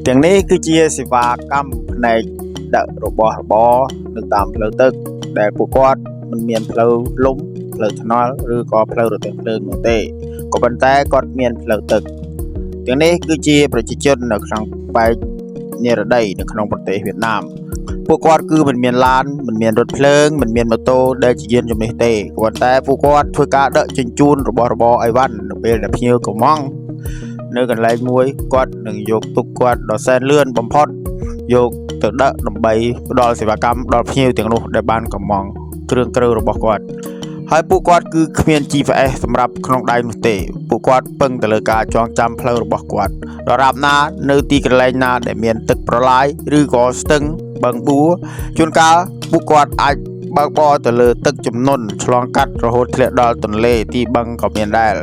ទាំងនេះគឺជាសេវាកម្មផ្នែកដឹករបស់របរនៅតាមផ្លូវទឹកដែលពួកគាត់មិនមានផ្លូវលំផ្លូវថ្នល់ឬក៏ផ្លូវរទេះភ្លើងនោះទេក៏ប៉ុន្តែគាត់មានផ្លូវទឹកទាំងនេះគឺជាប្រជាជននៅក្នុងបែកនិរដីនៅក្នុងប្រទេសវៀតណាមពួកគាត់គឺមិនមានឡានមិនមានរថភ្លើងមិនមានម៉ូតូដែលជាយានជំនិះទេក៏ប៉ុន្តែពួកគាត់ធ្វើការដឹកជញ្ជូនរបស់របរអីវ៉ាន់នៅពេលដែលភ្ញៀវកំងនៅកន្លែងមួយគាត់នឹងយកទុកគាត់ដ៏សែនលឿនបំផុតយកទៅដឹកដើម្បីផ្ដល់សេវាកម្មដល់ភ្ញៀវទាំងនោះដែលបានកំងគ្រឿងក្រៅរបស់គាត់ហើយពួកគាត់គឺគ្មាន GPS សម្រាប់ក្នុងដៃនោះទេពួកគាត់ពឹងទៅលើការចងចាំផ្លូវរបស់គាត់ដរាបណានៅទីកន្លែងណាដែលមានទឹកប្រឡាយឬក៏ស្ទឹងបឹងបួជួនកាលពួកគាត់អាចបើកបរទៅលើទឹកជំនន់ឆ្លងកាត់រហូតធ្លាក់ដល់ទន្លេទីបឹងក៏មានដែរ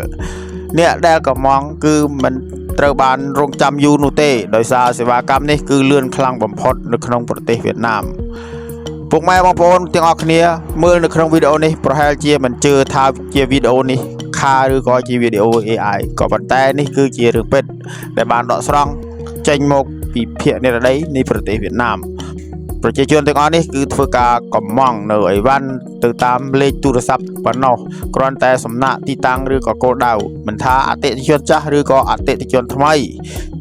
អ្នកដែលកំងគឺមិនត្រូវបានរងចាំយូរនោះទេដោយសារសេវាកម្មនេះគឺលឿនខ្លាំងបំផុតនៅក្នុងប្រទេសវៀតណាមពុកម៉ែបងប្អូនទាំងអស់គ្នាមើលនៅក្នុងវីដេអូនេះប្រហែលជាមិនជឿថាជាវីដេអូនេះខាឬក៏ជាវីដេអូ AI ក៏ប៉ុន្តែនេះគឺជារឿងពិតដែលបានដកស្រង់ចេញមកពីភាគនិរដីនៃប្រទេសវៀតណាមប្រជាជនទាំងអស់នេះគឺធ្វើការកំងនៅអីវ៉ាន់ទៅតាមលេខទូរស័ព្ទប៉ុណ្ណោះគ្រាន់តែសំណាក់ទីតាំងឬក៏គោលដៅមិនថាអតិថិជនចាស់ឬក៏អតិថិជនថ្មី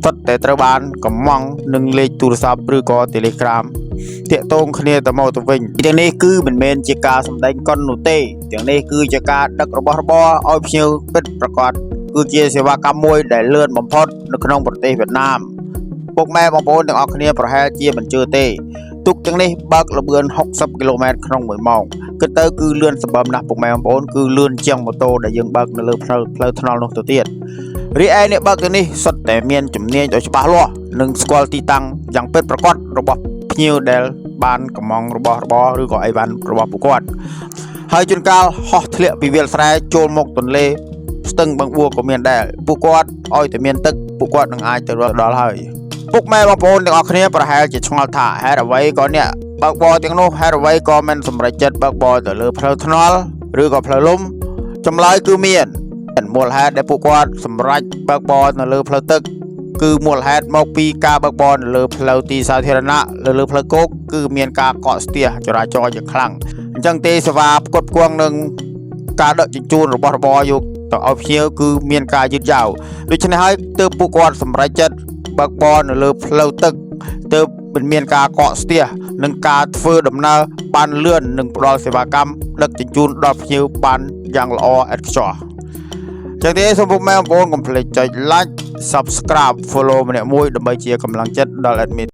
សុទ្ធតែត្រូវបានកំងនឹងលេខទូរស័ព្ទឬក៏ Telegram តាក់ទងគ្នាទៅមកទៅវិញទាំងនេះគឺមិនមែនជាការសម្ដែងកុននោះទេទាំងនេះគឺជាការដឹករបស់របរឲ្យភ្ញៀវពិតប្រាកដគឺជាសេវាកម្មមួយដែលលឿនបំផុតនៅក្នុងប្រទេសវៀតណាមពុកម៉ែបងប្អូនទាំងអស់គ្នាប្រហែលជាមិនជឿទេទូកទាំងនេះបើកល្បឿន60គីឡូម៉ែត្រក្នុង1ម៉ោងគិតទៅគឺលឿនសម្បើមណាស់ពុកម៉ែបងប្អូនគឺលឿនជាងម៉ូតូដែលយើងបើកនៅលើផ្លូវថ្នល់នោះទៅទៀតរីឯអ្នកបើកទាំងនេះសុទ្ធតែមានជំនាញដ៏ច្បាស់លាស់និងស្គាល់ទីតាំងយ៉ាងពិតប្រាកដរបស់ភ្ញៀវដែលបានកំងរបស់របរឬក៏អីវ៉ាន់របស់ពួកគាត់ហើយជួនកាលហោះធ្លាក់ពីវាលស្រែចូលមកទន្លេស្ទឹងបឹងបួក៏មានដែរពួកគាត់ឲ្យតែមានទឹកពួកគាត់នឹងអាចទៅដល់ហើយពុកម៉ែបងប្អូនទាំងអស់គ្នាប្រហែលជាឆ្ងល់ថាហេតុអ្វីក៏អ្នកបើកបរទាំងនោះហេតុអ្វីក៏មិនសម្រេចចិត្តបើកបរទៅលើផ្លូវថ្នល់ឬក៏ផ្លូវលំចម្លើយគឺមានមូលហេតុដែលពួកគាត់សម្រេចបើកបរនៅលើផ្លូវទឹកគឺមូលហេតុមកពីការបើកបរនៅលើផ្លូវទីសាធារណៈលើផ្លូវគោកគឺមានការកកស្ទះចរាចរណ៍យ៉ាងខ្លាំងអញ្ចឹងទេសេវាផ្គត់ផ្គង់នឹងការដឹកជញ្ជូនរបស់របរយកទៅឲ្យភ្ញៀវគឺមានការយឺតយ៉ាវដូច្នេះហើយទើបពួកគាត់សម្រេចចិត្តបើកបរនៅលើផ្លូវទឹកទើបមិនមានការកកស្ទះនិងការធ្វើដំណើរបានលឿននិងផ្ដល់សេវាកម្មដឹកជញ្ជូនដល់ភ្ញៀវបានយ៉ាងល្អឥតខ្ចោះចឹងទេសូមពុកម៉ែបងប្អូនកុំភ្លេចចុច like Subscribe Follow ម្នាក់មួយដើម្បីជាកម្លាំងចិត្តដល់ admin